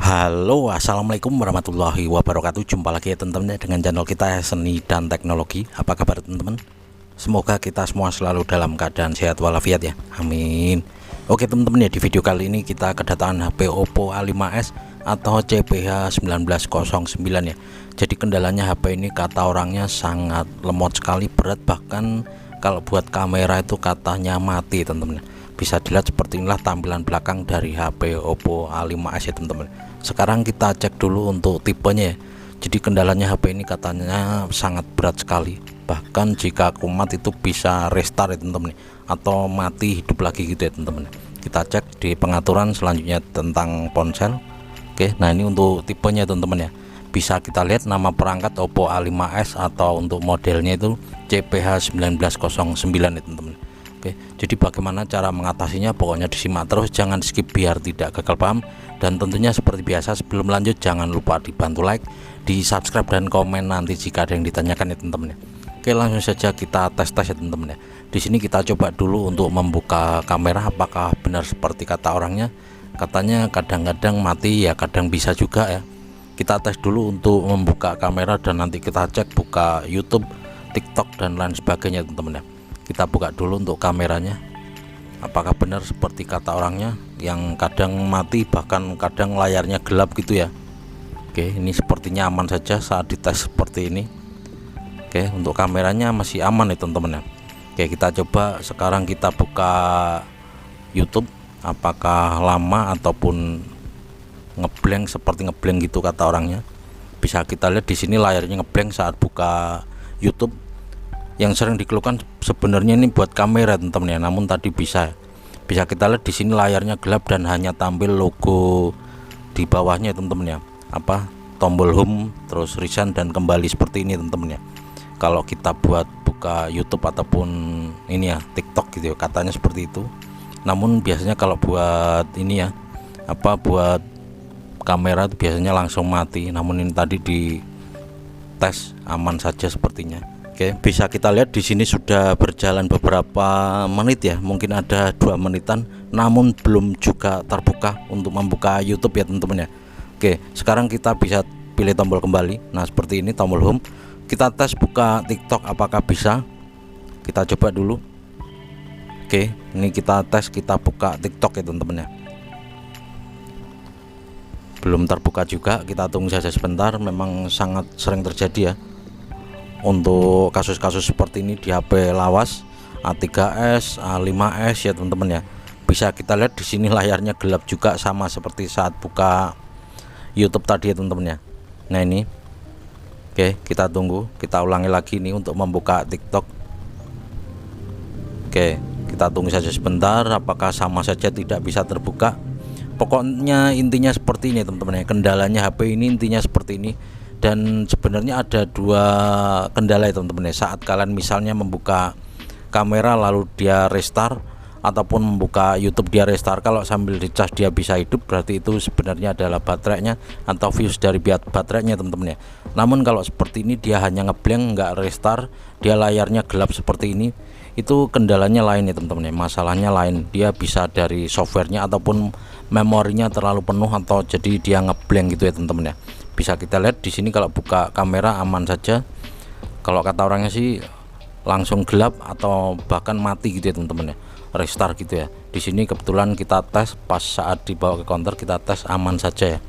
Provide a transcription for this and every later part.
Halo, assalamualaikum warahmatullahi wabarakatuh. Jumpa lagi ya teman-teman dengan channel kita Seni dan Teknologi. Apa kabar teman-teman? Semoga kita semua selalu dalam keadaan sehat walafiat ya, amin. Oke teman-teman ya, di video kali ini kita kedatangan HP Oppo A5s atau CPH 1909 ya. Jadi kendalanya HP ini kata orangnya sangat lemot sekali, berat, bahkan kalau buat kamera itu katanya mati teman-teman. Bisa dilihat seperti inilah tampilan belakang dari HP Oppo A5s ya teman-teman. Sekarang kita cek dulu untuk tipenya ya. Jadi kendalanya HP ini katanya sangat berat sekali, bahkan jika kumat itu bisa restart ya teman-teman, atau mati hidup lagi gitu ya teman-teman. Kita cek di pengaturan selanjutnya tentang ponsel. Oke, nah ini untuk tipenya teman-teman ya. Bisa kita lihat nama perangkat Oppo A5s atau untuk modelnya itu CPH 1909 ya teman-teman. Oke, jadi bagaimana cara mengatasinya, pokoknya disimak terus, jangan skip biar tidak gagal paham. Dan tentunya seperti biasa sebelum lanjut jangan lupa dibantu like, di subscribe dan komen nanti jika ada yang ditanyakan ya teman-teman ya. Oke, langsung saja kita tes ya teman-teman ya. Di sini kita coba dulu untuk membuka kamera, apakah benar seperti kata orangnya. Katanya kadang-kadang mati ya, kadang bisa juga ya. Kita tes dulu untuk membuka kamera dan nanti kita cek buka YouTube, TikTok dan lain sebagainya teman-teman ya. Kita buka dulu untuk kameranya, apakah benar seperti kata orangnya yang kadang mati bahkan kadang layarnya gelap gitu ya. Oke, ini sepertinya aman saja saat dites seperti ini. Oke, untuk kameranya masih aman ya teman-teman ya. Oke, kita coba sekarang kita buka YouTube, apakah lama ataupun ngeblank, seperti ngeblank gitu kata orangnya. Bisa kita lihat di sini layarnya ngeblank saat buka YouTube. Yang sering dikeluhkan sebenarnya ini buat kamera teman-teman ya, namun tadi bisa kita lihat di sini layarnya gelap dan hanya tampil logo di bawahnya teman-teman ya, apa tombol home, terus resign dan kembali seperti ini teman-teman ya. Kalau kita buat buka YouTube ataupun ini ya TikTok gitu ya, katanya seperti itu. Namun biasanya kalau buat ini ya, apa buat kamera itu biasanya langsung mati, namun ini tadi di tes aman saja sepertinya. Oke, bisa kita lihat di sini sudah berjalan beberapa menit ya, mungkin ada 2 menitan, namun belum juga terbuka untuk membuka YouTube ya teman-teman ya. Oke, sekarang kita bisa pilih tombol kembali. Nah, seperti ini tombol home. Kita tes buka TikTok apakah bisa. Kita coba dulu. Oke, ini kita tes, kita buka TikTok ya teman-teman ya. Belum terbuka juga, kita tunggu saja sebentar. Memang sangat sering terjadi ya untuk kasus-kasus seperti ini di HP lawas A3s, A5s ya teman-teman ya. Bisa kita lihat di sini layarnya gelap juga, sama seperti saat buka YouTube tadi ya teman-teman ya. Nah ini, oke, kita tunggu, kita ulangi lagi nih untuk membuka TikTok. Oke, kita tunggu saja sebentar, apakah sama saja tidak bisa terbuka. Pokoknya intinya seperti ini teman-teman ya, kendalanya HP ini intinya seperti ini. Dan sebenarnya ada 2 kendala ya teman-teman ya, saat kalian misalnya membuka kamera lalu dia restart ataupun membuka YouTube dia restart, kalau sambil dicas dia bisa hidup, berarti itu sebenarnya adalah baterainya atau fuse dari baterainya teman-teman ya. Namun kalau seperti ini dia hanya ngeblank, nggak restart, dia layarnya gelap seperti ini, itu kendalanya lain ya teman-teman ya, masalahnya lain. Dia bisa dari softwarenya ataupun memorinya terlalu penuh, atau jadi dia ngeblank gitu ya teman-teman ya. Bisa kita lihat di sini kalau buka kamera aman saja. Kalau kata orangnya sih langsung gelap atau bahkan mati gitu ya teman-teman ya, restart gitu ya. Di sini kebetulan kita tes pas saat dibawa ke counter, kita tes aman saja ya.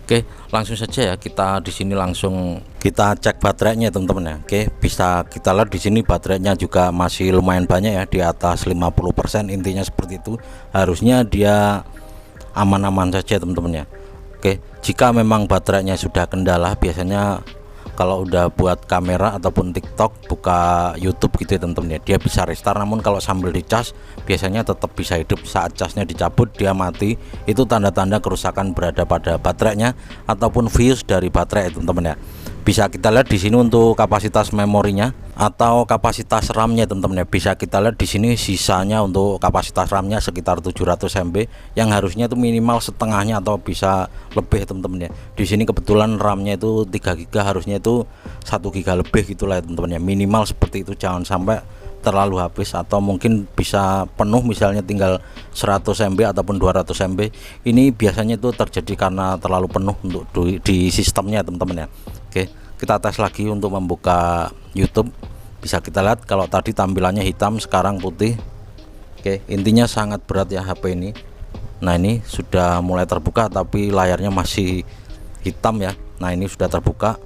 Oke, langsung saja ya, kita di sini langsung kita cek baterainya teman-teman ya. Oke, bisa kita lihat di sini baterainya juga masih lumayan banyak ya, di atas 50%. Intinya seperti itu, harusnya dia aman-aman saja teman-teman ya. Oke, jika memang baterainya sudah kendala, biasanya kalau udah buat kamera ataupun TikTok, buka YouTube gitu ya teman-teman ya, dia bisa restart. Namun kalau sambil dicas biasanya tetap bisa hidup. Saat casnya dicabut dia mati, itu tanda-tanda kerusakan berada pada baterainya ataupun fuse dari baterai teman-teman ya. Bisa kita lihat di sini untuk kapasitas memorinya atau kapasitas RAM-nya teman-teman ya. Bisa kita lihat di sini sisanya untuk kapasitas RAM-nya sekitar 700 MB, yang harusnya itu minimal setengahnya atau bisa lebih teman-teman ya. Di sini kebetulan RAM-nya itu 3 GB, harusnya itu 1 GB lebih gitulah ya teman-teman ya. Minimal seperti itu, jangan sampai terlalu habis atau mungkin bisa penuh, misalnya tinggal 100 MB ataupun 200 MB. Ini biasanya itu terjadi karena terlalu penuh untuk di sistemnya teman-teman ya. Oke, kita tes lagi untuk membuka YouTube. Bisa kita lihat kalau tadi tampilannya hitam, sekarang putih. Oke, intinya sangat berat ya HP ini. Nah, ini sudah mulai terbuka tapi layarnya masih hitam ya. Nah, ini sudah terbuka.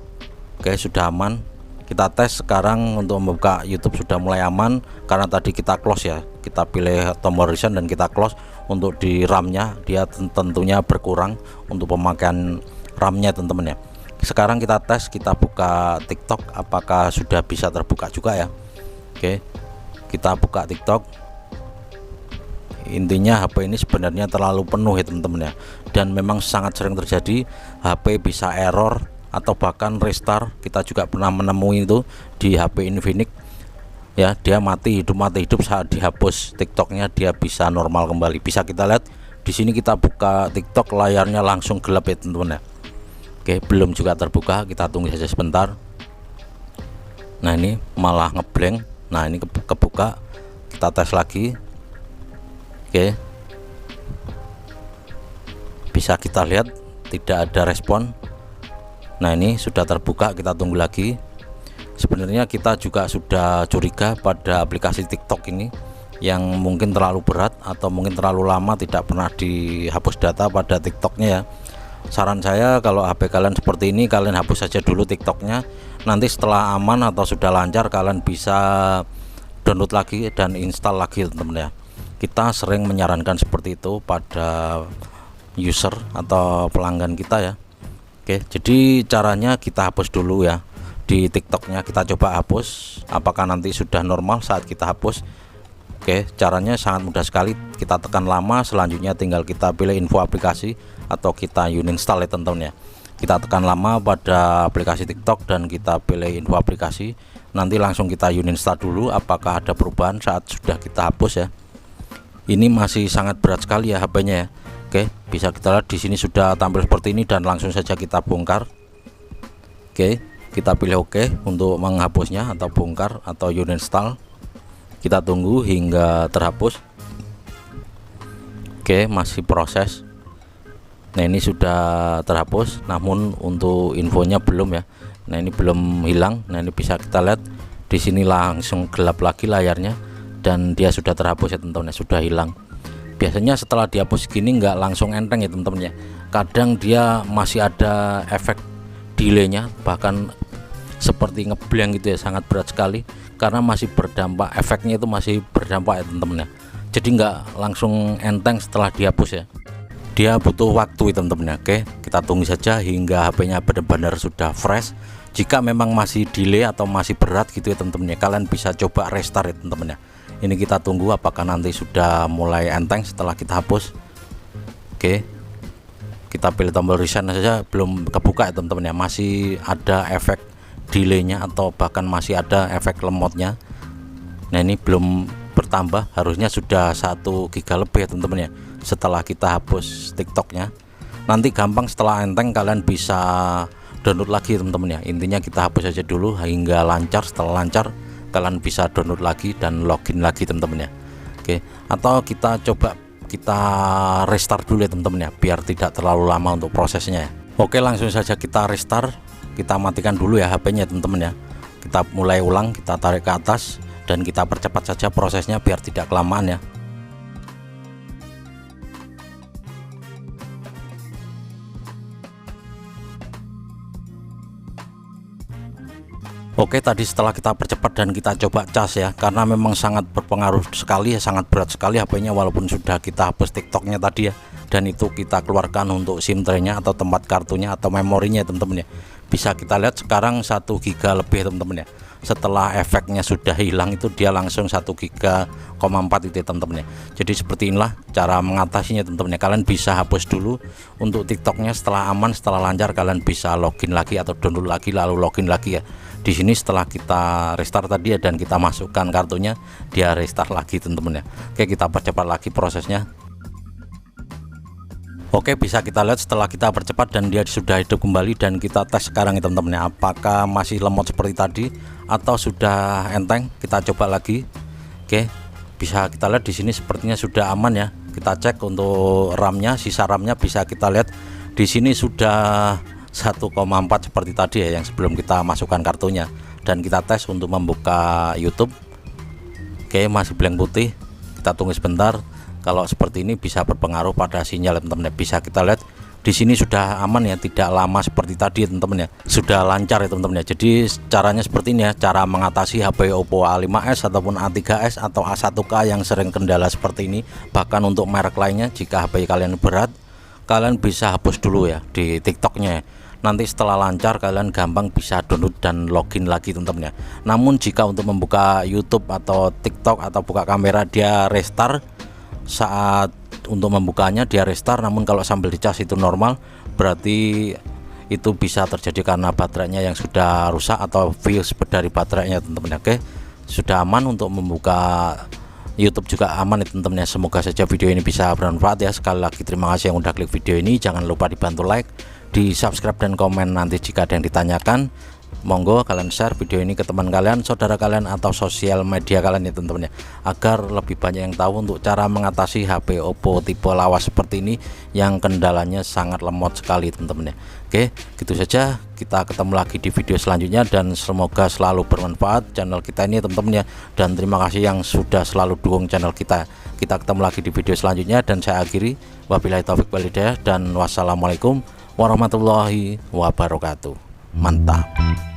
Oke, sudah aman. Kita tes sekarang untuk membuka YouTube, sudah mulai aman karena tadi kita close ya. Kita pilih tombol reset dan kita close. Untuk di RAM-nya dia tentunya berkurang untuk pemakaian RAM-nya teman-teman ya. Sekarang kita tes, kita buka TikTok, apakah sudah bisa terbuka juga ya. Oke, kita buka TikTok. Intinya HP ini sebenarnya terlalu penuh ya teman-teman ya, dan memang sangat sering terjadi HP bisa error atau bahkan restart. Kita juga pernah menemui itu di HP Infinix ya, dia mati hidup saat dihapus TikToknya dia bisa normal kembali. Bisa kita lihat di sini, kita buka TikTok layarnya langsung gelap ya teman-teman ya. Oke, belum juga terbuka, kita tunggu saja sebentar. Nah, ini malah ngeblank. Nah, ini kebuka, kita tes lagi. Oke, bisa kita lihat tidak ada respon. Nah, ini sudah terbuka, kita tunggu lagi. Sebenarnya kita juga sudah curiga pada aplikasi TikTok ini yang mungkin terlalu berat atau mungkin terlalu lama tidak pernah dihapus data pada TikToknya ya. Saran saya, kalau HP kalian seperti ini, kalian hapus saja dulu TikToknya. Nanti setelah aman atau sudah lancar, kalian bisa download lagi dan install lagi teman-teman ya. Kita sering menyarankan seperti itu pada user atau pelanggan kita ya. Oke, jadi caranya kita hapus dulu ya di TikToknya. Kita coba hapus, apakah nanti sudah normal saat kita hapus. Oke, caranya sangat mudah sekali. Kita tekan lama, selanjutnya tinggal kita pilih info aplikasi atau kita uninstall ya teman-teman ya. Kita tekan lama pada aplikasi TikTok dan kita pilih info aplikasi. Nanti langsung kita uninstall dulu apakah ada perubahan saat sudah kita hapus ya. Ini masih sangat berat sekali ya HP-nya ya. Oke, bisa kita lihat di sini sudah tampil seperti ini dan langsung saja kita bongkar. Oke, kita pilih OK untuk menghapusnya atau bongkar atau uninstall. Kita tunggu hingga terhapus. Oke, masih proses. Nah, ini sudah terhapus, namun untuk infonya belum ya. Nah, ini belum hilang. Nah, ini bisa kita lihat di sini langsung gelap lagi layarnya. Dan dia sudah terhapus ya teman-teman, sudah hilang. Biasanya setelah dihapus gini nggak langsung enteng ya teman-teman ya. Kadang dia masih ada efek delaynya, bahkan seperti ngeblank gitu ya, sangat berat sekali karena masih berdampak, efeknya itu masih berdampak ya teman-teman ya. Jadi nggak langsung enteng setelah dihapus ya. Dia butuh waktu ya teman-teman ya. Oke, kita tunggu saja hingga HP-nya benar-benar sudah fresh. Jika memang masih delay atau masih berat gitu ya teman-teman ya, kalian bisa coba restart ya teman-teman ya. Ini kita tunggu apakah nanti sudah mulai enteng setelah kita hapus. Oke, kita pilih tombol reset saja, belum kebuka ya teman-teman ya, masih ada efek delaynya atau bahkan masih ada efek lemotnya. Nah, ini belum bertambah, harusnya sudah 1 giga lebih ya teman-teman ya setelah kita hapus TikToknya. Nanti gampang, setelah enteng kalian bisa download lagi teman-teman ya. Intinya kita hapus saja dulu hingga lancar. Setelah lancar kalian bisa download lagi dan login lagi teman-teman ya. Oke, atau kita coba kita restart dulu ya teman-teman ya, biar tidak terlalu lama untuk prosesnya ya. Oke, langsung saja kita restart. Kita matikan dulu ya HP-nya teman-teman ya. Kita mulai ulang, kita tarik ke atas dan kita percepat saja prosesnya biar tidak kelamaan ya. Oke, tadi setelah kita percepat dan kita coba cas ya, karena memang sangat berpengaruh sekali ya, sangat berat sekali HP-nya walaupun sudah kita hapus TikToknya tadi ya, dan itu kita keluarkan untuk SIM tray-nya atau tempat kartunya atau memorinya teman-teman ya. Bisa kita lihat sekarang 1 giga lebih teman-teman ya. Setelah efeknya sudah hilang itu dia langsung 1 giga 4 itu teman-teman ya. Jadi seperti inilah cara mengatasinya teman-teman ya. Kalian bisa hapus dulu untuk TikToknya, setelah aman, setelah lancar kalian bisa login lagi atau download lagi lalu login lagi ya. Di sini setelah kita restart tadi ya dan kita masukkan kartunya, dia restart lagi teman-teman ya. Oke, kita percepat lagi prosesnya. Oke, bisa kita lihat setelah kita percepat dan dia sudah hidup kembali, dan kita tes sekarang ya teman-teman ya, apakah masih lemot seperti tadi atau sudah enteng. Kita coba lagi. Oke, bisa kita lihat di sini sepertinya sudah aman ya. Kita cek untuk RAM-nya, sisa RAM-nya bisa kita lihat di sini sudah 1,4 seperti tadi ya yang sebelum kita masukkan kartunya. Dan kita tes untuk membuka YouTube. Oke, masih blank putih. Kita tunggu sebentar. Kalau seperti ini bisa berpengaruh pada sinyal teman-teman. Bisa kita lihat di sini sudah aman ya, tidak lama seperti tadi teman-teman ya, sudah lancar ya teman-teman ya. Jadi caranya seperti ini ya, cara mengatasi HP Oppo A5s ataupun A3s atau A1k yang sering kendala seperti ini. Bahkan untuk merek lainnya, jika HP kalian berat, kalian bisa hapus dulu ya di TikToknya. Nanti setelah lancar kalian gampang bisa download dan login lagi teman-teman ya. Namun jika untuk membuka YouTube atau TikTok atau buka kamera dia restart, saat untuk membukanya dia restart, namun kalau sambil dicas itu normal, berarti itu bisa terjadi karena baterainya yang sudah rusak atau fuse dari baterainya teman-teman. Oke, sudah aman untuk membuka YouTube juga aman ya teman-teman ya. Semoga saja video ini bisa bermanfaat ya. Sekali lagi terima kasih yang udah klik video ini, jangan lupa dibantu like, di subscribe dan komen. Nanti jika ada yang ditanyakan, monggo kalian share video ini ke teman kalian, saudara kalian atau sosial media kalian ya teman-teman ya, agar lebih banyak yang tahu untuk cara mengatasi HP Oppo tipe lawas seperti ini yang kendalanya sangat lemot sekali teman-teman ya. Oke, gitu saja, kita ketemu lagi di video selanjutnya dan semoga selalu bermanfaat channel kita ini teman-teman ya. Dan terima kasih yang sudah selalu dukung channel kita. Kita ketemu lagi di video selanjutnya dan saya akhiri, wabillahi taufik wal hidayah dan wassalamualaikum warahmatullahi wabarakatuh. Mantap.